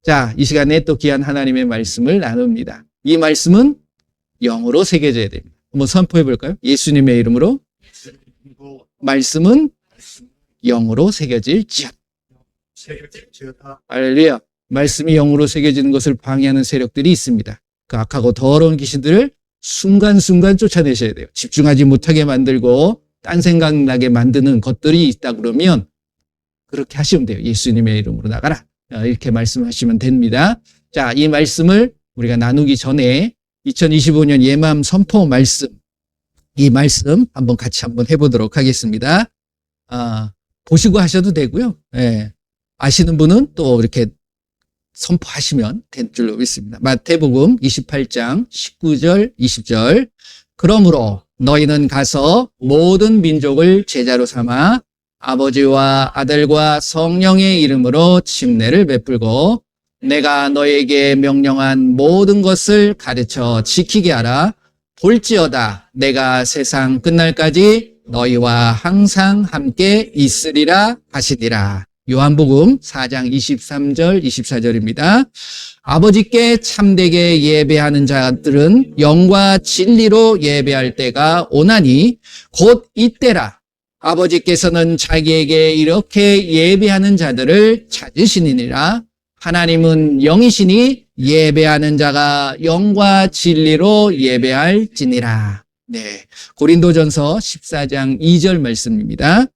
자, 이 시간에 또 귀한 하나님의 말씀을 나눕니다. 이 말씀은 영으로 새겨져야 됩니다. 한번 선포해 볼까요? 예수님의 이름으로 말씀은 영으로 새겨질지어다. 할렐루야. 말씀이 영으로 새겨지는 것을 방해하는 세력들이 있습니다. 그 악하고 더러운 귀신들을 순간순간 쫓아내셔야 돼요. 집중하지 못하게 만들고 딴 생각나게 만드는 것들이 있다 그러면 그렇게 하시면 돼요. 예수님의 이름으로 나가라. 이렇게 말씀하시면 됩니다. 자, 이 말씀을 우리가 나누기 전에 2025년 예마음 선포 말씀, 이 말씀 같이 한번 해보도록 하겠습니다. 보시고 하셔도 되고요. 예, 아시는 분은 또 이렇게 선포하시면 될 줄로 믿습니다. 마태복음 28장 19절 20절. 그러므로 너희는 가서 모든 민족을 제자로 삼아 아버지와 아들과 성령의 이름으로 침례를 베풀고 내가 너에게 명령한 모든 것을 가르쳐 지키게 하라. 볼지어다 내가 세상 끝날까지 너희와 항상 함께 있으리라 하시니라. 요한복음 4장 23절 24절입니다. 아버지께 참되게 예배하는 자들은 영과 진리로 예배할 때가 오나니 곧 이때라. 아버지께서는 자기에게 이렇게 예배하는 자들을 찾으시니라. 하나님은 영이시니 예배하는 자가 영과 진리로 예배할지니라. 네, 고린도전서 14장 2절 말씀입니다.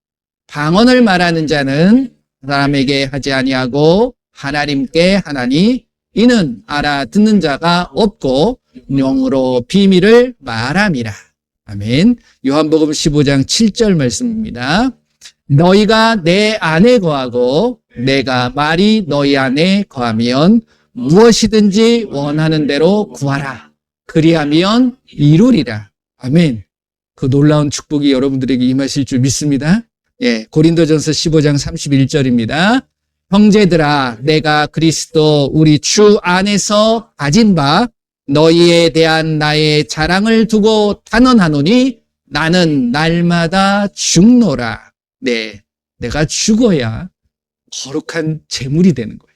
방언을 말하는 자는 사람에게 하지 아니하고 하나님께 하나니 이는 알아듣는 자가 없고 영으로 비밀을 말함이라. 아멘. 요한복음 15장 7절 말씀입니다. 너희가 내 안에 거하고 내가 말이 너희 안에 거하면 무엇이든지 원하는 대로 구하라. 그리하면 이루리라. 아멘. 그 놀라운 축복이 여러분들에게 임하실 줄 믿습니다. 예, 고린도전서 15장 31절입니다. 형제들아, 내가 그리스도 우리 주 안에서 가진 바 너희에 대한 나의 자랑을 두고 단언하노니 나는 날마다 죽노라. 네, 내가 죽어야 거룩한 제물이 되는 거예요.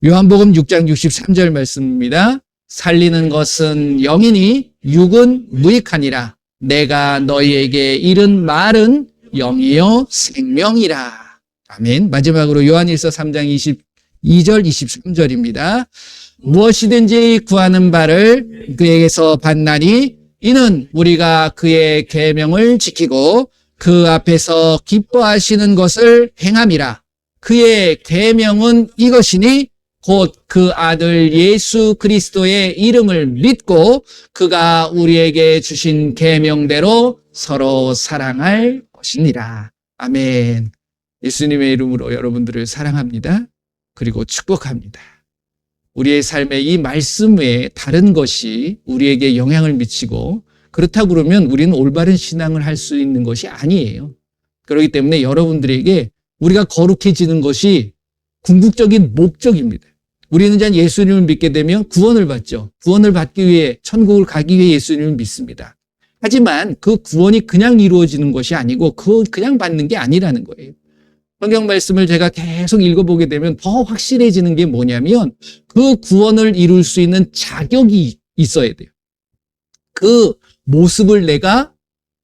요한복음 6장 63절 말씀입니다. 살리는 것은 영이니 육은 무익하니라. 내가 너희에게 이른 말은 영이요 생명이라. 아멘. 마지막으로 요한일서 3장 22절 23절입니다. 무엇이든지 구하는 바를 그에게서 받나니 이는 우리가 그의 계명을 지키고 그 앞에서 기뻐하시는 것을 행함이라. 그의 계명은 이것이니 곧 그 아들 예수 그리스도의 이름을 믿고 그가 우리에게 주신 계명대로 서로 사랑할 것이니라. 아멘. 예수님의 이름으로 여러분들을 사랑합니다. 그리고 축복합니다. 우리의 삶에 이 말씀 외에 다른 것이 우리에게 영향을 미치고 그렇다고 그러면 우리는 올바른 신앙을 할 수 있는 것이 아니에요. 그렇기 때문에 여러분들에게 우리가 거룩해지는 것이 궁극적인 목적입니다. 우리는 이제 예수님을 믿게 되면 구원을 받죠. 구원을 받기 위해 천국을 가기 위해 예수님을 믿습니다. 하지만 그 구원이 그냥 이루어지는 것이 아니고 그냥 받는 게 아니라는 거예요. 성경 말씀을 제가 계속 읽어보게 되면 더 확실해지는 게 뭐냐면 그 구원을 이룰 수 있는 자격이 있어야 돼요. 그 모습을 내가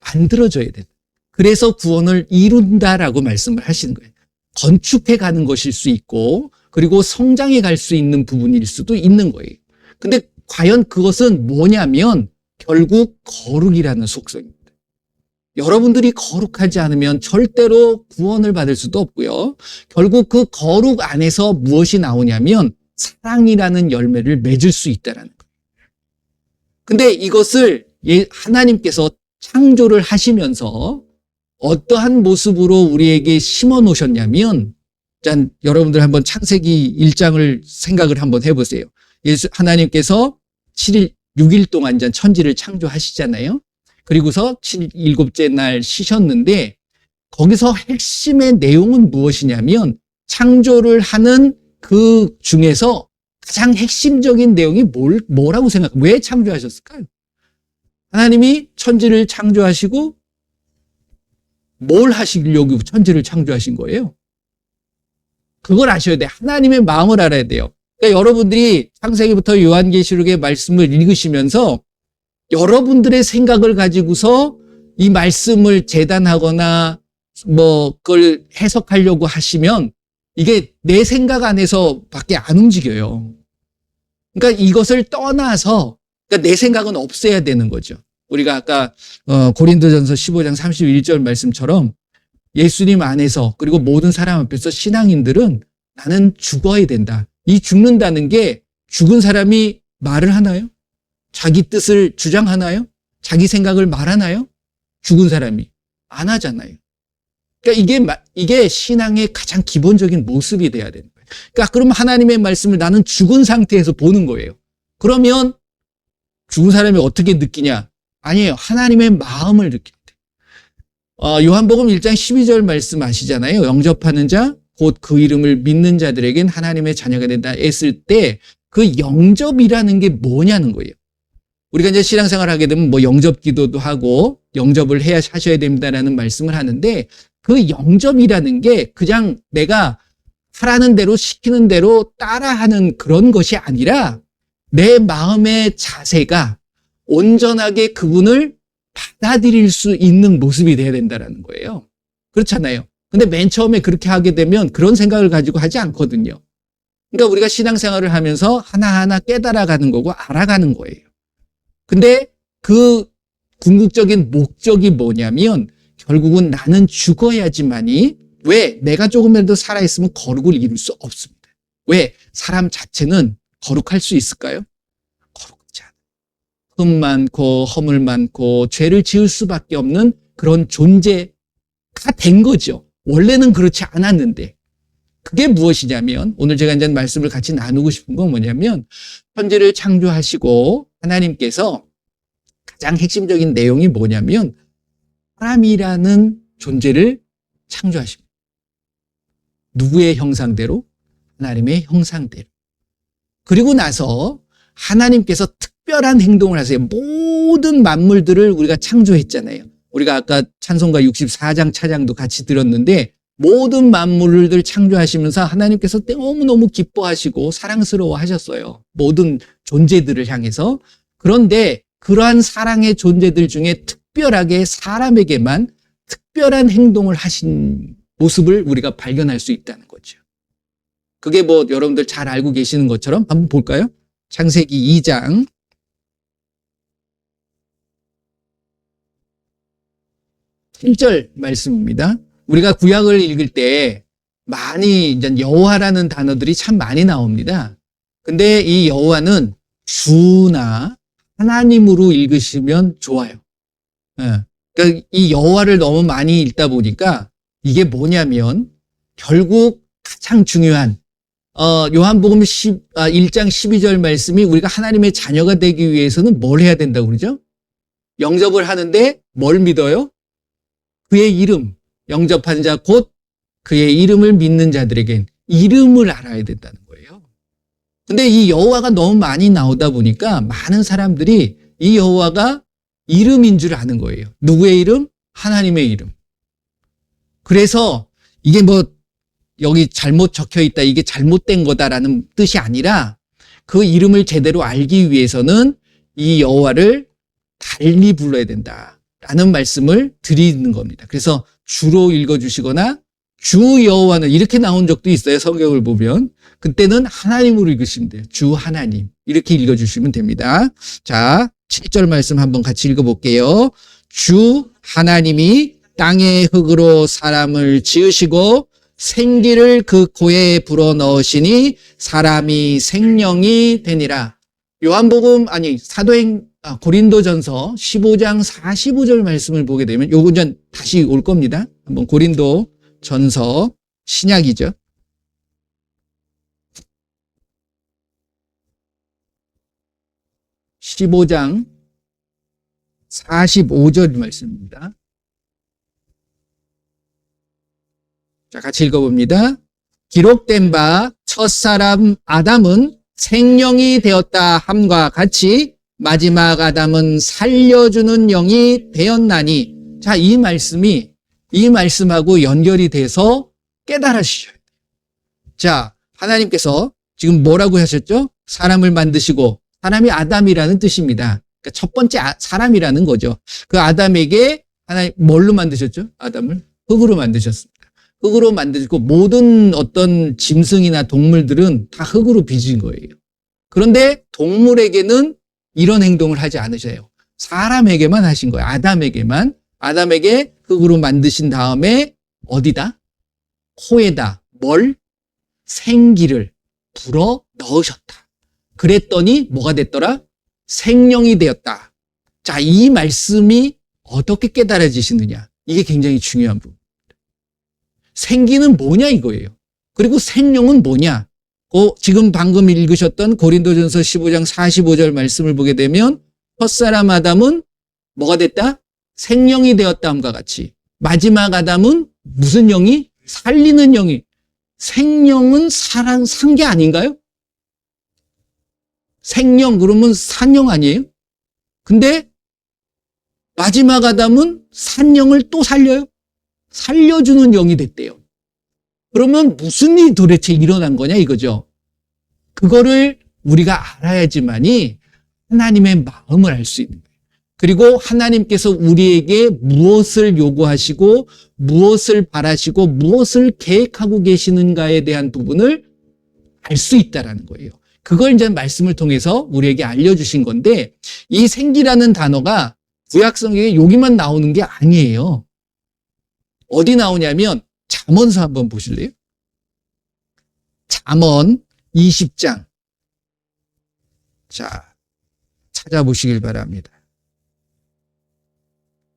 만들어줘야 돼요. 그래서 구원을 이룬다라고 말씀을 하시는 거예요. 건축해 가는 것일 수 있고 그리고 성장해 갈 수 있는 부분일 수도 있는 거예요. 근데 과연 그것은 뭐냐면 결국 거룩이라는 속성입니다. 여러분들이 거룩하지 않으면 절대로 구원을 받을 수도 없고요. 결국 그 거룩 안에서 무엇이 나오냐면 사랑이라는 열매를 맺을 수 있다는 거예요. 근데 이것을 하나님께서 창조를 하시면서 어떠한 모습으로 우리에게 심어 놓으셨냐면 여러분들 한번 창세기 1장을 생각을 한번 해보세요. 하나님께서 6일 동안 천지를 창조하시잖아요. 그리고서 7일째 날 쉬셨는데 거기서 핵심의 내용은 무엇이냐면 창조를 하는 그 중에서 가장 핵심적인 내용이 뭐라고 왜 창조하셨을까요? 하나님이 천지를 창조하시고 뭘 하시려고 천지를 창조하신 거예요? 그걸 아셔야 돼요. 하나님의 마음을 알아야 돼요. 그러니까 여러분들이 창세기부터 요한계시록의 말씀을 읽으시면서 여러분들의 생각을 가지고서 이 말씀을 재단하거나 그걸 해석하려고 하시면 이게 내 생각 안에서 밖에 안 움직여요. 그러니까 이것을 떠나서, 그러니까 내 생각은 없애야 되는 거죠. 우리가 아까 고린도전서 15장 31절 말씀처럼 예수님 안에서 그리고 모든 사람 앞에서 신앙인들은 나는 죽어야 된다. 이 죽는다는 게 죽은 사람이 말을 하나요? 자기 뜻을 주장하나요? 자기 생각을 말하나요? 죽은 사람이 안 하잖아요. 그러니까 이게 신앙의 가장 기본적인 모습이 돼야 되는 거예요. 그러니까 그럼 하나님의 말씀을 나는 죽은 상태에서 보는 거예요. 그러면 죽은 사람이 어떻게 느끼냐? 아니에요. 하나님의 마음을 느낀대. 요한복음 1장 12절 말씀 아시잖아요. 영접하는 자, 곧 그 이름을 믿는 자들에겐 하나님의 자녀가 된다 했을 때 그 영접이라는 게 뭐냐는 거예요. 우리가 이제 신앙생활 하게 되면 영접 기도도 하고 영접을 하셔야 됩니다라는 말씀을 하는데 그 영접이라는 게 그냥 내가 하라는 대로 시키는 대로 따라하는 그런 것이 아니라 내 마음의 자세가 온전하게 그분을 받아들일 수 있는 모습이 돼야 된다는 거예요. 그렇잖아요. 근데 맨 처음에 그렇게 하게 되면 그런 생각을 가지고 하지 않거든요. 그러니까 우리가 신앙생활을 하면서 하나하나 깨달아가는 거고 알아가는 거예요. 근데 그 궁극적인 목적이 뭐냐면 결국은 나는 죽어야지만이, 왜? 내가 조금이라도 살아있으면 거룩을 이룰 수 없습니다. 왜? 사람 자체는 거룩할 수 있을까요? 거룩하지 않아요. 흠 많고 허물 많고 죄를 지을 수밖에 없는 그런 존재가 된 거죠. 원래는 그렇지 않았는데. 그게 무엇이냐면 오늘 제가 이제 말씀을 같이 나누고 싶은 건 뭐냐면 천지를 창조하시고 하나님께서 가장 핵심적인 내용이 뭐냐면 사람이라는 존재를 창조하십니다. 누구의 형상대로? 하나님의 형상대로. 그리고 나서 하나님께서 특별한 행동을 하세요. 모든 만물들을 우리가 창조했잖아요. 우리가 아까 찬송가 64장 차장도 같이 들었는데 모든 만물들 창조하시면서 하나님께서 너무너무 기뻐하시고 사랑스러워 하셨어요. 모든 존재들을 향해서. 그런데 그러한 사랑의 존재들 중에 특별하게 사람에게만 특별한 행동을 하신 모습을 우리가 발견할 수 있다는 거죠. 그게 여러분들 잘 알고 계시는 것처럼 한번 볼까요? 창세기 2장 1절 말씀입니다. 우리가 구약을 읽을 때 많이 이제 여호와라는 단어들이 참 많이 나옵니다. 근데 이 여호와는 주나 하나님으로 읽으시면 좋아요. 그러니까 이 여호와를 너무 많이 읽다 보니까 이게 뭐냐면 결국 가장 중요한 요한복음 1장 12절 말씀이 우리가 하나님의 자녀가 되기 위해서는 뭘 해야 된다고 그러죠? 영접을 하는데 뭘 믿어요? 그의 이름, 영접한 자 곧 그의 이름을 믿는 자들에겐 이름을 알아야 된다는 거예요. 근데 이 여호와가 너무 많이 나오다 보니까 많은 사람들이 이 여호와가 이름인 줄 아는 거예요. 누구의 이름? 하나님의 이름. 그래서 이게 여기 잘못 적혀 있다, 이게 잘못된 거다라는 뜻이 아니라 그 이름을 제대로 알기 위해서는 이 여호와를 달리 불러야 된다라는 말씀을 드리는 겁니다. 그래서 주로 읽어주시거나 주 여호와는 이렇게 나온 적도 있어요. 성경을 보면. 그때는 하나님으로 읽으시면 돼요. 주 하나님. 이렇게 읽어주시면 됩니다. 자, 7절 말씀 한번 같이 읽어볼게요. 주 하나님이 땅의 흑으로 사람을 지으시고 생기를 그 코에 불어넣으시니 사람이 생명이 되니라. 요한복음 고린도전서 15장 45절 말씀을 보게 되면 요건 다시 올 겁니다. 한번 고린도전서 신약이죠. 15장 45절 말씀입니다. 자, 같이 읽어봅니다. 기록된 바 첫사람 아담은 생명이 되었다 함과 같이 마지막 아담은 살려주는 영이 되었나니. 자, 이 말씀하고 연결이 돼서 깨달으셔야 돼요. 자, 하나님께서 지금 뭐라고 하셨죠? 사람을 만드시고, 사람이 아담이라는 뜻입니다. 그러니까 첫 번째 사람이라는 거죠. 그 아담에게 하나님 뭘로 만드셨죠? 아담을 흙으로 만드셨습니다. 흙으로 만드시고 모든 어떤 짐승이나 동물들은 다 흙으로 빚은 거예요. 그런데 동물에게는 이런 행동을 하지 않으셔요. 사람에게만 하신 거예요. 아담에게만. 아담에게 흙으로 만드신 다음에 어디다? 코에다 뭘? 생기를 불어 넣으셨다. 그랬더니 뭐가 됐더라? 생명이 되었다. 자, 이 말씀이 어떻게 깨달아지시느냐? 이게 굉장히 중요한 부분. 생기는 뭐냐 이거예요. 그리고 생명은 뭐냐? 지금 방금 읽으셨던 고린도전서 15장 45절 말씀을 보게 되면 첫사람 아담은 뭐가 됐다? 생명이 되었다함과 같이 마지막 아담은 무슨 영이? 살리는 영이. 생명은 산 게 아닌가요? 생명 그러면 산영 아니에요? 근데 마지막 아담은 산 영을 또 살려요? 살려주는 영이 됐대요. 그러면 무슨 일이 도대체 일어난 거냐 이거죠. 그거를 우리가 알아야지만이 하나님의 마음을 알 수 있는 거예요. 그리고 하나님께서 우리에게 무엇을 요구하시고 무엇을 바라시고 무엇을 계획하고 계시는가에 대한 부분을 알 수 있다라는 거예요. 그걸 이제 말씀을 통해서 우리에게 알려주신 건데 이 생기라는 단어가 구약 성경에 여기만 나오는 게 아니에요. 어디 나오냐면 잠언서 한번 보실래요? 잠언 20장. 자, 찾아보시길 바랍니다.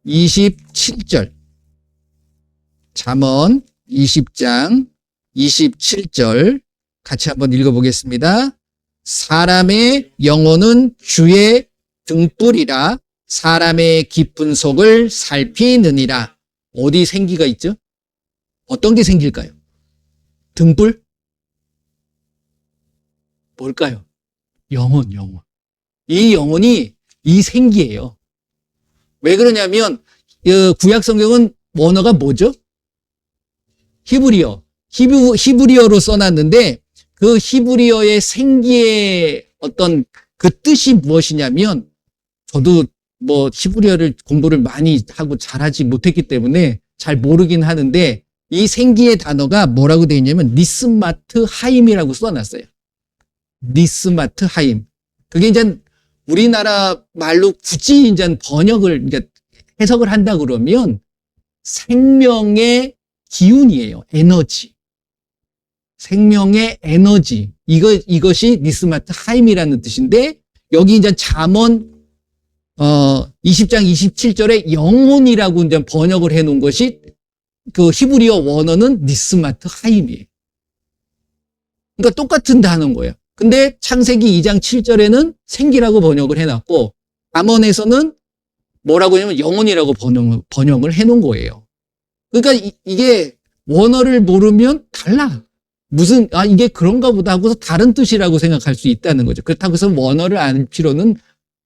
27절. 잠언 20장 27절 같이 한번 읽어보겠습니다. 사람의 영혼은 주의 등불이라 사람의 깊은 속을 살피느니라. 어디 생기가 있죠? 어떤 게 생길까요? 등불? 뭘까요? 영혼. 이 영혼이 이 생기예요. 왜 그러냐면 구약 성경은 원어가 뭐죠? 히브리어. 히브리어로 써놨는데 그 히브리어의 생기의 어떤 그 뜻이 무엇이냐면 저도 뭐 히브리어를 공부를 많이 하고 잘하지 못했기 때문에 잘 모르긴 하는데 이 생기의 단어가 뭐라고 되어 있냐면 니스마트 하임이라고 써놨어요. 니스마트 하임. 그게 이제 우리나라 말로 굳이 이제 번역을 그러니까 해석을 한다 그러면 생명의 기운이에요. 에너지. 생명의 에너지. 이것이 니스마트 하임이라는 뜻인데 여기 이제 잠언 20장 27절에 영혼이라고 이제 번역을 해 놓은 것이 그 히브리어 원어는 니스마트 하임이에요. 그러니까 똑같은 단어인 거예요. 근데 창세기 2장 7절에는 생기라고 번역을 해 놨고 잠언에서는 뭐라고 하냐면 영혼이라고 번역을 해 놓은 거예요. 그러니까 이게 원어를 모르면 달라. 이게 그런가 보다 하고서 다른 뜻이라고 생각할 수 있다는 거죠. 그렇다고 해서 원어를 알 필요는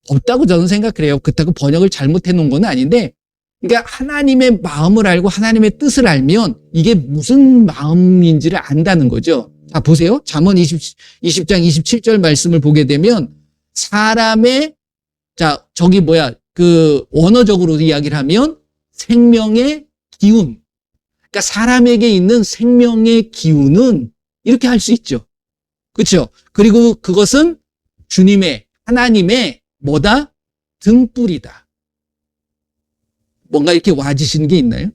없다고 저는 생각을 해요. 그렇다고 번역을 잘못해 놓은 건 아닌데, 그러니까 하나님의 마음을 알고 하나님의 뜻을 알면 이게 무슨 마음인지를 안다는 거죠. 자, 보세요. 잠언 20장 27절 말씀을 보게 되면 사람의, 원어적으로 이야기를 하면 생명의 기운. 그러니까 사람에게 있는 생명의 기운은 이렇게 할 수 있죠. 그렇죠? 그리고 그것은 하나님의 뭐다? 등불이다. 뭔가 이렇게 와지시는 게 있나요?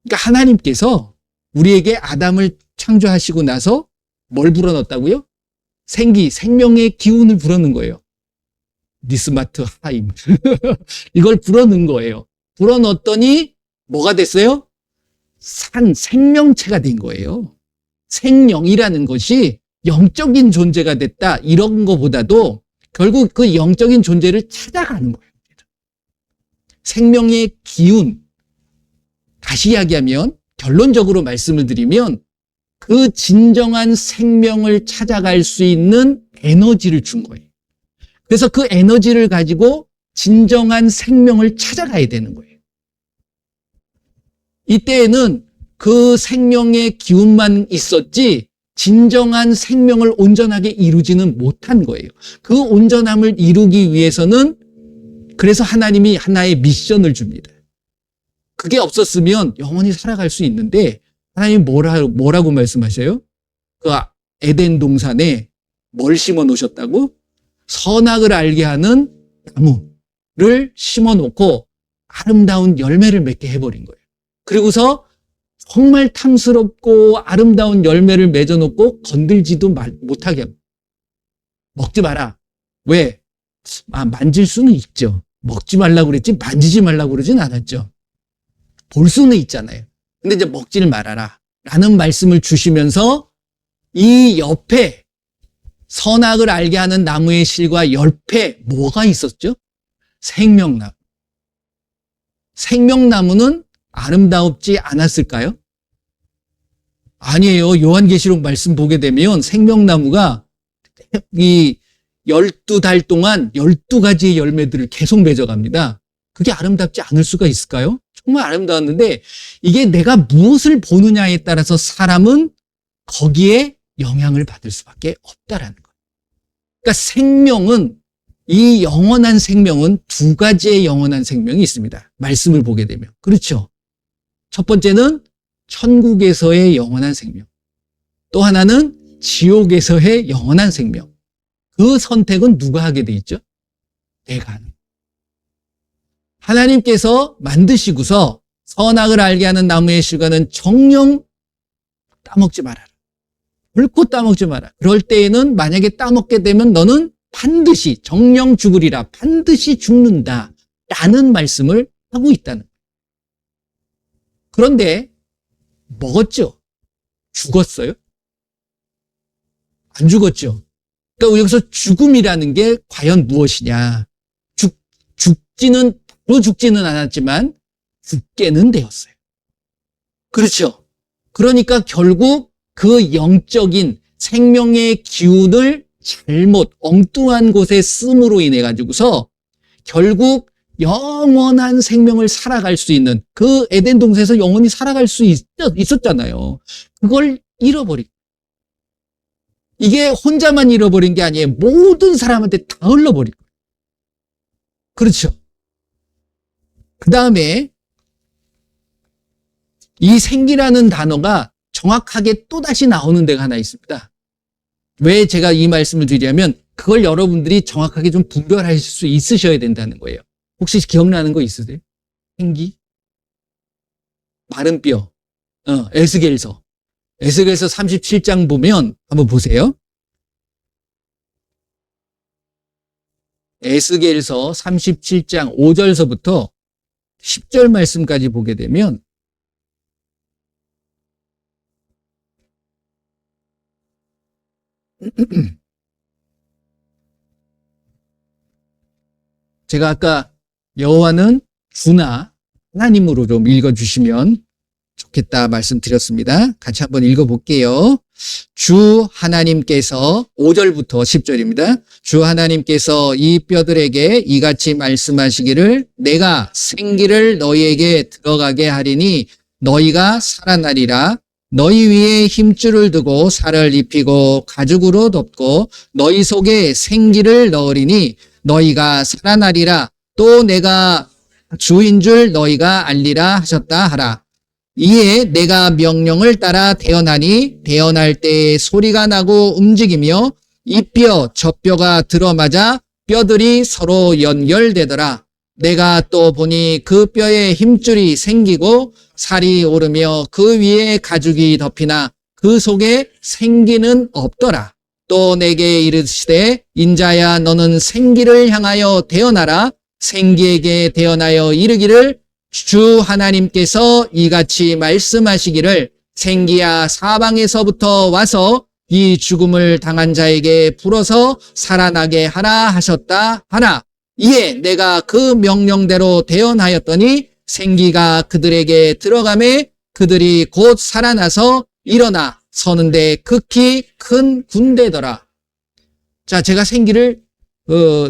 그러니까 하나님께서 우리에게 아담을 창조하시고 나서 뭘 불어넣었다고요? 생명의 기운을 불어넣은 거예요. 니스마트 하임. 이걸 불어넣은 거예요. 불어넣었더니 뭐가 됐어요? 생명체가 된 거예요. 생명이라는 것이 영적인 존재가 됐다. 이런 거보다도 결국 그 영적인 존재를 찾아가는 거예요. 생명의 기운. 다시 이야기하면 결론적으로 말씀을 드리면 그 진정한 생명을 찾아갈 수 있는 에너지를 준 거예요. 그래서 그 에너지를 가지고 진정한 생명을 찾아가야 되는 거예요. 이때에는 그 생명의 기운만 있었지 진정한 생명을 온전하게 이루지는 못한 거예요. 그 온전함을 이루기 위해서는 그래서 하나님이 하나의 미션을 줍니다. 그게 없었으면 영원히 살아갈 수 있는데 하나님이 뭐라고 말씀하셔요? 그 에덴 동산에 뭘 심어 놓으셨다고? 선악을 알게 하는 나무를 심어 놓고 아름다운 열매를 맺게 해버린 거예요. 그리고서 정말 탐스럽고 아름다운 열매를 맺어놓고 건들지도 못하게 합니다. 먹지 마라. 왜? 만질 수는 있죠. 먹지 말라고 그랬지 만지지 말라고 그러진 않았죠. 볼 수는 있잖아요. 근데 이제 먹지를 말아라 라는 말씀을 주시면서 이 옆에 선악을 알게 하는 나무의 실과 옆에 뭐가 있었죠? 생명나무. 생명나무는 아름답지 않았을까요? 아니에요. 요한계시록 말씀 보게 되면 생명나무가 이 12달 동안 12가지의 열매들을 계속 맺어갑니다. 그게 아름답지 않을 수가 있을까요? 정말 아름다웠는데 이게 내가 무엇을 보느냐에 따라서 사람은 거기에 영향을 받을 수밖에 없다라는 거예요. 그러니까 생명은 이 영원한 생명은 두 가지의 영원한 생명이 있습니다. 말씀을 보게 되면. 그렇죠. 첫 번째는 천국에서의 영원한 생명. 또 하나는 지옥에서의 영원한 생명. 그 선택은 누가 하게 돼 있죠? 내가 하는. 하나님께서 만드시고서 선악을 알게 하는 나무의 실과는 정녕 따먹지 말아라. 결코 따먹지 마라. 그럴 때에는 만약에 따먹게 되면 너는 반드시 정녕 죽으리라. 반드시 죽는다. 라는 말씀을 하고 있다는 거예요. 그런데 먹었죠? 죽었어요? 안 죽었죠? 그러니까 여기서 죽음이라는 게 과연 무엇이냐? 죽지는 않았지만 죽게는 되었어요. 그렇죠? 그러니까 결국 그 영적인 생명의 기운을 잘못 엉뚱한 곳에 씀으로 인해 가지고서 결국 영원한 생명을 살아갈 수 있는 그 에덴 동산에서 영원히 살아갈 수 있었잖아요. 그걸 잃어버리고 이게 혼자만 잃어버린 게 아니에요. 모든 사람한테 다 흘러버리고. 그렇죠. 그 다음에 이 생기라는 단어가 정확하게 또다시 나오는 데가 하나 있습니다. 왜 제가 이 말씀을 드리냐면 그걸 여러분들이 정확하게 좀 분별하실 수 있으셔야 된다는 거예요. 혹시 기억나는 거 있으세요? 생기? 마른 뼈. 에스겔서 37장 보면 한번 보세요. 에스겔서 37장 5절서부터 10절 말씀까지 보게 되면 제가 아까 여호와는 주나 하나님으로 좀 읽어주시면 좋겠다 말씀드렸습니다. 같이 한번 읽어볼게요. 주 하나님께서 5절부터 10절입니다. 주 하나님께서 이 뼈들에게 이같이 말씀하시기를 내가 생기를 너희에게 들어가게 하리니 너희가 살아나리라. 너희 위에 힘줄을 두고 살을 입히고 가죽으로 덮고 너희 속에 생기를 넣으리니 너희가 살아나리라. 또 내가 주인 줄 너희가 알리라 하셨다 하라. 이에 내가 명령을 따라 태어나니 태어날 때에 소리가 나고 움직이며 이 뼈 저 뼈가 들어맞아 뼈들이 서로 연결되더라. 내가 또 보니 그 뼈에 힘줄이 생기고 살이 오르며 그 위에 가죽이 덮이나 그 속에 생기는 없더라. 또 내게 이르시되 인자야 너는 생기를 향하여 태어나라. 생기에게 태어나여 이르기를 주 하나님께서 이같이 말씀하시기를 생기야 사방에서부터 와서 이 죽음을 당한 자에게 불어서 살아나게 하라 하셨다 하나. 이에 내가 그 명령대로 대언하였더니 생기가 그들에게 들어가매 그들이 곧 살아나서 일어나 서는데 극히 큰 군대더라. 자, 제가 생기를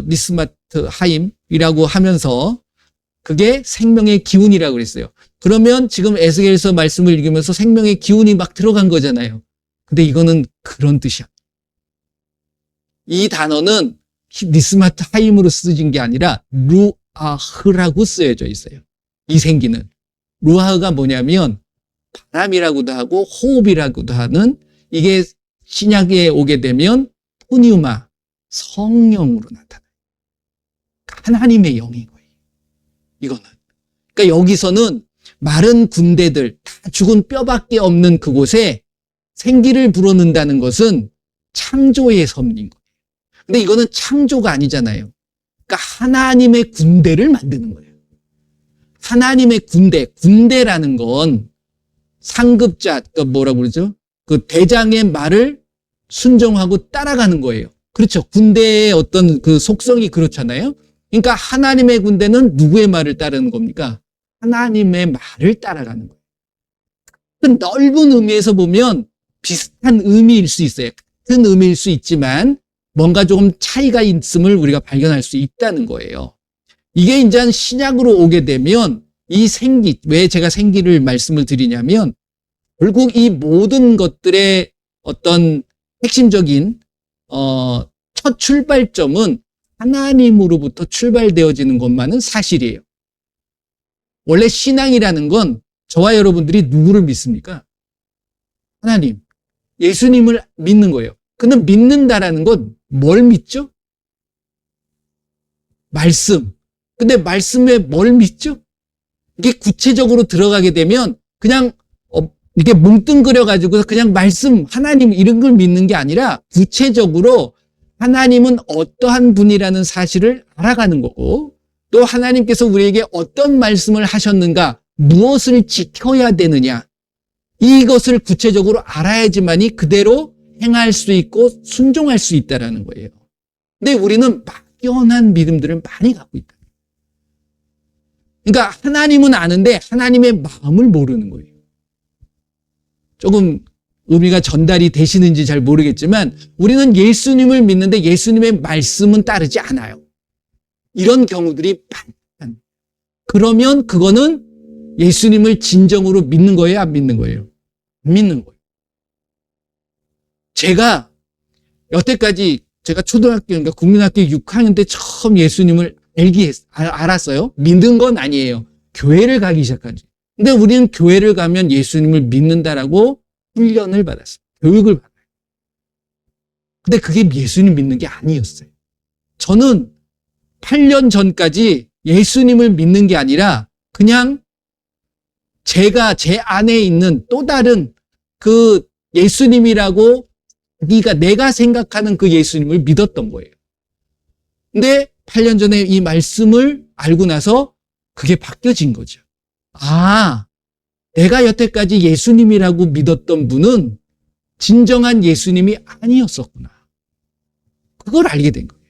니스마트 하임이라고 하면서 그게 생명의 기운이라고 그랬어요. 그러면 지금 에스겔서 말씀을 읽으면서 생명의 기운이 막 들어간 거잖아요. 근데 이거는 그런 뜻이야. 이 단어는 니스마트 하임으로 쓰진 게 아니라 루아흐라고 쓰여져 있어요. 이 생기는. 루아흐가 뭐냐면 바람이라고도 하고 호흡이라고도 하는, 이게 신약에 오게 되면 푸뉴마, 성령으로 나타나요. 하나님의 영인 거예요. 이거는. 그러니까 여기서는 마른 군대들, 다 죽은 뼈밖에 없는 그곳에 생기를 불어넣는다는 것은 창조의 섭리인 거예요. 근데 이거는 창조가 아니잖아요. 그러니까 하나님의 군대를 만드는 거예요. 하나님의 군대라는 건 상급자, 그러니까 뭐라고 그러죠? 그 대장의 말을 순종하고 따라가는 거예요. 그렇죠. 군대의 어떤 그 속성이 그렇잖아요. 그러니까 하나님의 군대는 누구의 말을 따르는 겁니까? 하나님의 말을 따라가는 거예요. 그 넓은 의미에서 보면 비슷한 의미일 수 있어요. 같은 의미일 수 있지만 뭔가 조금 차이가 있음을 우리가 발견할 수 있다는 거예요. 이게 이제 신약으로 오게 되면 이 생기, 왜 제가 생기를 말씀을 드리냐면 결국 이 모든 것들의 어떤 핵심적인 첫 출발점은 하나님으로부터 출발되어지는 것만은 사실이에요. 원래 신앙이라는 건 저와 여러분들이 누구를 믿습니까? 하나님, 예수님을 믿는 거예요. 근데 믿는다라는 건 뭘 믿죠? 말씀. 근데 말씀에 뭘 믿죠? 이게 구체적으로 들어가게 되면 그냥 이렇게 뭉뚱그려가지고 그냥 말씀, 하나님 이런 걸 믿는 게 아니라 구체적으로 하나님은 어떠한 분이라는 사실을 알아가는 거고, 또 하나님께서 우리에게 어떤 말씀을 하셨는가, 무엇을 지켜야 되느냐, 이것을 구체적으로 알아야지만이 그대로 행할 수 있고 순종할 수 있다라는 거예요. 근데 우리는 막연한 믿음들을 많이 갖고 있다. 그러니까 하나님은 아는데 하나님의 마음을 모르는 거예요. 조금 의미가 전달이 되시는지 잘 모르겠지만 우리는 예수님을 믿는데 예수님의 말씀은 따르지 않아요. 이런 경우들이 많다. 그러면 그거는 예수님을 진정으로 믿는 거예요? 안 믿는 거예요? 안 믿는 거예요. 제가 여태까지 제가 초등학교, 그러니까 국민학교 6학년 때 처음 예수님을 알았어요. 믿는 건 아니에요. 교회를 가기 시작하지. 근데 우리는 교회를 가면 예수님을 믿는다라고 훈련을 받았어요. 교육을 받아요. 근데 그게 예수님 믿는 게 아니었어요. 저는 8년 전까지 예수님을 믿는 게 아니라 그냥 제가 제 안에 있는 또 다른 그 예수님이라고 내가 생각하는 그 예수님을 믿었던 거예요. 근데 8년 전에 이 말씀을 알고 나서 그게 바뀌어진 거죠. 아, 내가 여태까지 예수님이라고 믿었던 분은 진정한 예수님이 아니었었구나. 그걸 알게 된 거예요.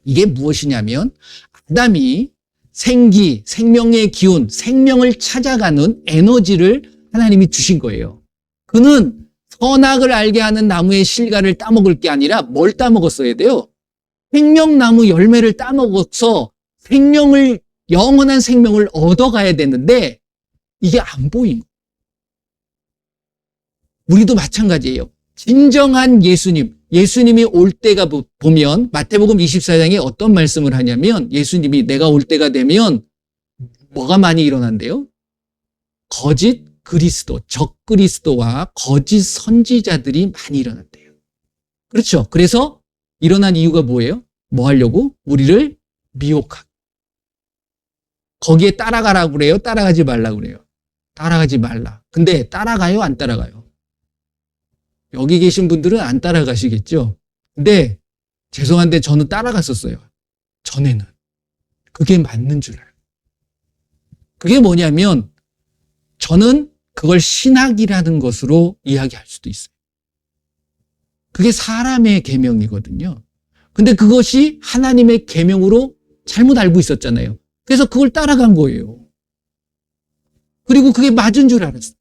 이게 무엇이냐면 아담이 생기, 생명의 기운, 생명을 찾아가는 에너지를 하나님이 주신 거예요. 그는 선악을 알게 하는 나무의 실과를 따먹을 게 아니라 뭘 따먹었어야 돼요? 생명나무 열매를 따먹어서 생명을, 영원한 생명을 얻어가야 되는데 이게 안 보인 거예요. 우리도 마찬가지예요. 진정한 예수님이 올 때가 보면 마태복음 24장에 어떤 말씀을 하냐면 예수님이 내가 올 때가 되면 뭐가 많이 일어난대요? 거짓 그리스도, 적그리스도와 거짓 선지자들이 많이 일어난대요. 그렇죠. 그래서 일어난 이유가 뭐예요? 뭐 하려고? 우리를 미혹하고. 거기에 따라가라고 그래요? 따라가지 말라고 그래요? 따라가지 말라. 근데 따라가요? 안 따라가요? 여기 계신 분들은 안 따라가시겠죠? 근데 죄송한데 저는 따라갔었어요. 전에는. 그게 맞는 줄 알아요. 그게 뭐냐면 저는 그걸 신학이라는 것으로 이야기할 수도 있어요. 그게 사람의 계명이거든요. 근데 그것이 하나님의 계명으로 잘못 알고 있었잖아요. 그래서 그걸 따라간 거예요. 그리고 그게 맞은 줄 알았어요.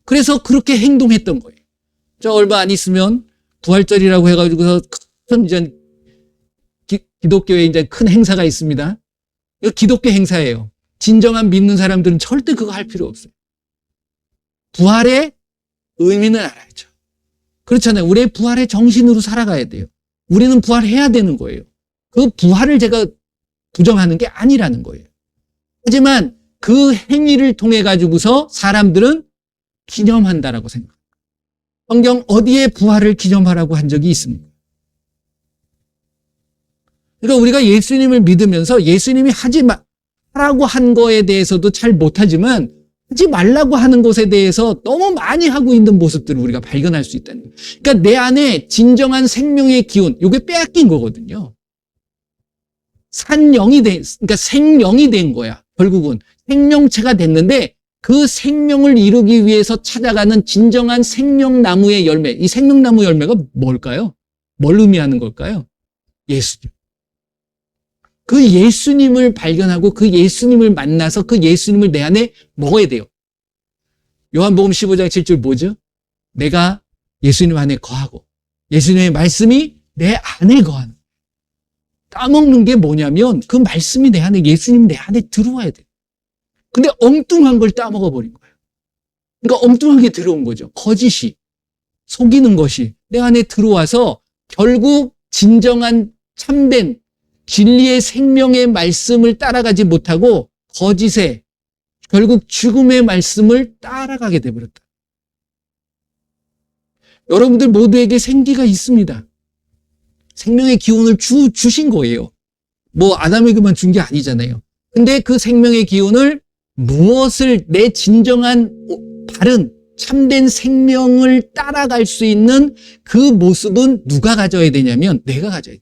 그래서 그렇게 행동했던 거예요. 저 얼마 안 있으면 부활절이라고 해가지고서 큰 이제 기독교에 이제 큰 행사가 있습니다. 이거 기독교 행사예요. 진정한 믿는 사람들은 절대 그거 할 필요 없어요. 부활의 의미는 알아야죠. 그렇잖아요. 우리의 부활의 정신으로 살아가야 돼요. 우리는 부활해야 되는 거예요. 그 부활을 제가 부정하는 게 아니라는 거예요. 하지만 그 행위를 통해 가지고서 사람들은 기념한다라고 생각합니다. 성경 어디에 부활을 기념하라고 한 적이 있습니까? 그러니까 우리가 예수님을 믿으면서 예수님이 하라고 한 거에 대해서도 잘 못하지만 하지 말라고 하는 것에 대해서 너무 많이 하고 있는 모습들을 우리가 발견할 수 있다는 거예요. 그러니까 내 안에 진정한 생명의 기운, 이게 빼앗긴 거거든요. 그러니까 생명이 된 거야. 결국은 생명체가 됐는데 그 생명을 이루기 위해서 찾아가는 진정한 생명나무의 열매. 이 생명나무 열매가 뭘까요? 뭘 의미하는 걸까요? 예수님. 그 예수님을 발견하고 그 예수님을 만나서 그 예수님을 내 안에 먹어야 돼요. 요한복음 15장 7절 뭐죠? 내가 예수님 안에 거하고 예수님의 말씀이 내 안에 거하는. 따먹는 게 뭐냐면 그 말씀이 내 안에, 예수님이 내 안에 들어와야 돼요. 근데 엉뚱한 걸 따먹어 버린 거예요. 그러니까 엉뚱하게 들어온 거죠. 거짓이, 속이는 것이 내 안에 들어와서 결국 진정한 참된 진리의 생명의 말씀을 따라가지 못하고 거짓의, 결국 죽음의 말씀을 따라가게 되어버렸다. 여러분들 모두에게 생기가 있습니다. 생명의 기운을 주신 거예요. 뭐 아담에게만 준 게 아니잖아요. 근데 그 생명의 기운을 무엇을 내 진정한 바른 참된 생명을 따라갈 수 있는 그 모습은 누가 가져야 되냐면 내가 가져야 돼.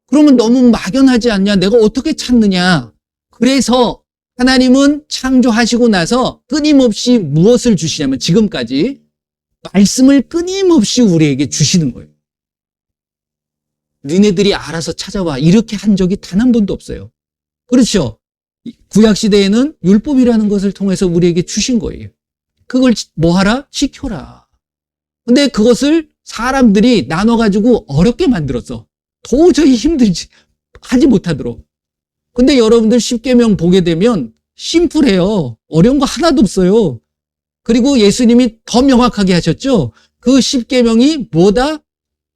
그러면 너무 막연하지 않냐? 내가 어떻게 찾느냐? 그래서 하나님은 창조하시고 나서 끊임없이 무엇을 주시냐면 지금까지 말씀을 끊임없이 우리에게 주시는 거예요. 니네들이 알아서 찾아와. 이렇게 한 적이 단 한 번도 없어요. 그렇죠? 구약시대에는 율법이라는 것을 통해서 우리에게 주신 거예요. 그걸 뭐 하라? 지켜라. 근데 그것을 사람들이 나눠가지고 어렵게 만들었어. 도저히 힘들지, 하지 못하도록. 근데 여러분들 십계명 보게 되면 심플해요. 어려운 거 하나도 없어요. 그리고 예수님이 더 명확하게 하셨죠? 그 십계명이 뭐다?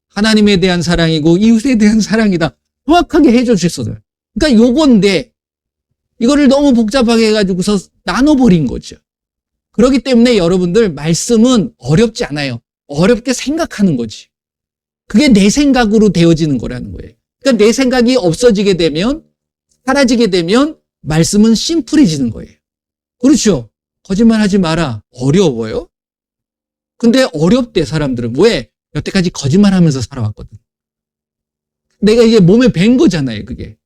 하나님에 대한 사랑이고 이웃에 대한 사랑이다. 정확하게 해주셨어요. 그러니까 요건데 이거를 너무 복잡하게 해가지고서 나눠버린 거죠. 그렇기 때문에 여러분들 말씀은 어렵지 않아요. 어렵게 생각하는 거지. 그게 내 생각으로 되어지는 거라는 거예요. 그러니까 내 생각이 없어지게 되면, 사라지게 되면 말씀은 심플해지는 거예요. 그렇죠? 거짓말 하지 마라. 어려워요? 근데 어렵대, 사람들은. 왜? 여태까지 거짓말하면서 살아왔거든. 내가 이게 몸에 밴 거잖아요, 그게.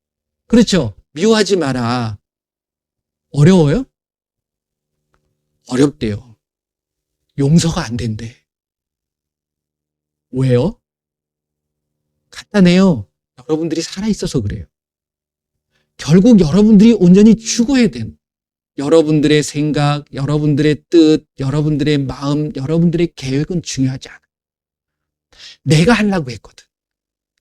그렇죠? 미워하지 마라. 어려워요? 어렵대요. 용서가 안 된대. 왜요? 간단해요. 여러분들이 살아있어서 그래요. 결국 여러분들이 온전히 죽어야 된 여러분들의 생각, 여러분들의 뜻, 여러분들의 마음, 여러분들의 계획은 중요하지 않아. 내가 하려고 했거든.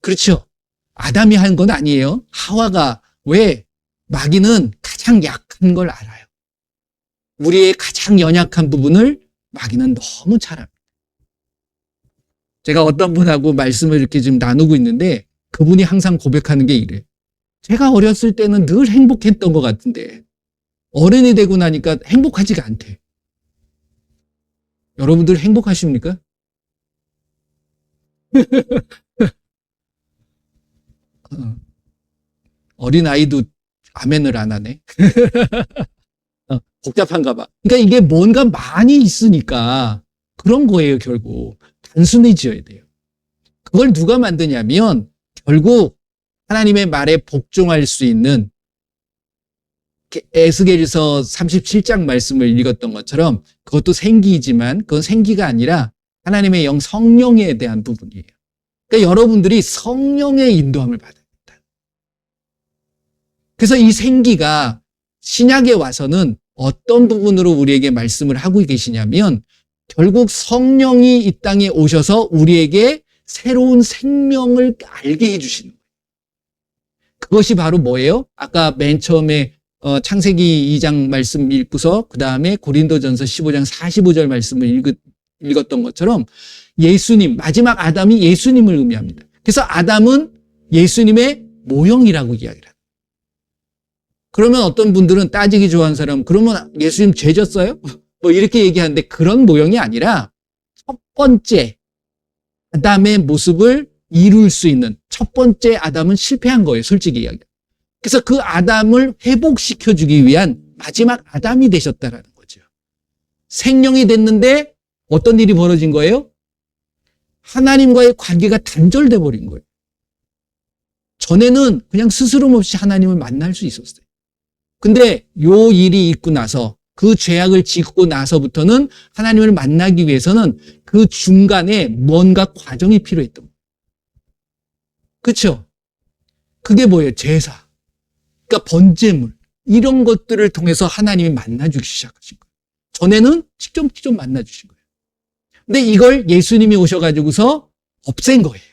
그렇죠? 아담이 한 건 아니에요. 하와가. 왜? 마귀는 가장 약한 걸 알아요. 우리의 가장 연약한 부분을 마귀는 너무 잘 압니다. 제가 어떤 분하고 말씀을 이렇게 지금 나누고 있는데 그분이 항상 고백하는 게 이래요. 제가 어렸을 때는 늘 행복했던 것 같은데 어른이 되고 나니까 행복하지가 않대. 여러분들 행복하십니까? 어린아이도 아멘을 안 하네. 복잡한가 봐. 그러니까 이게 뭔가 많이 있으니까 그런 거예요, 결국. 단순해져야 돼요. 그걸 누가 만드냐면 결국 하나님의 말에 복종할 수 있는 에스겔서 37장 말씀을 읽었던 것처럼 그것도 생기이지만 그건 생기가 아니라 하나님의 영 성령에 대한 부분이에요. 그러니까 여러분들이 성령의 인도함을 받아야 된다. 그래서 이 생기가 신약에 와서는 어떤 부분으로 우리에게 말씀을 하고 계시냐면 결국 성령이 이 땅에 오셔서 우리에게 새로운 생명을 알게 해주시는 거예요. 그것이 바로 뭐예요? 아까 맨 처음에 창세기 2장 말씀 읽고서 그 다음에 고린도전서 15장 45절 말씀을 읽었던 것처럼 예수님, 마지막 아담이 예수님을 의미합니다. 그래서 아담은 예수님의 모형이라고 이야기를 합니다. 그러면 어떤 분들은 따지기 좋아하는 사람은 그러면 예수님 죄 졌어요? 뭐 이렇게 얘기하는데 그런 모형이 아니라 첫 번째 아담의 모습을 이룰 수 있는 첫 번째 아담은 실패한 거예요. 솔직히 이야기. 그래서 그 아담을 회복시켜주기 위한 마지막 아담이 되셨다라는 거죠. 생명이 됐는데 어떤 일이 벌어진 거예요? 하나님과의 관계가 단절돼 버린 거예요. 전에는 그냥 스스럼 없이 하나님을 만날 수 있었어요. 근데 요 일이 있고 나서 그 죄악을 짓고 나서부터는 하나님을 만나기 위해서는 그 중간에 뭔가 과정이 필요했던 거예요. 그렇죠? 그게 뭐예요? 제사. 그러니까 번제물. 이런 것들을 통해서 하나님이 만나주기 시작하신 거예요. 전에는 직접 만나주신 거예요. 근데 이걸 예수님이 오셔가지고서 없앤 거예요.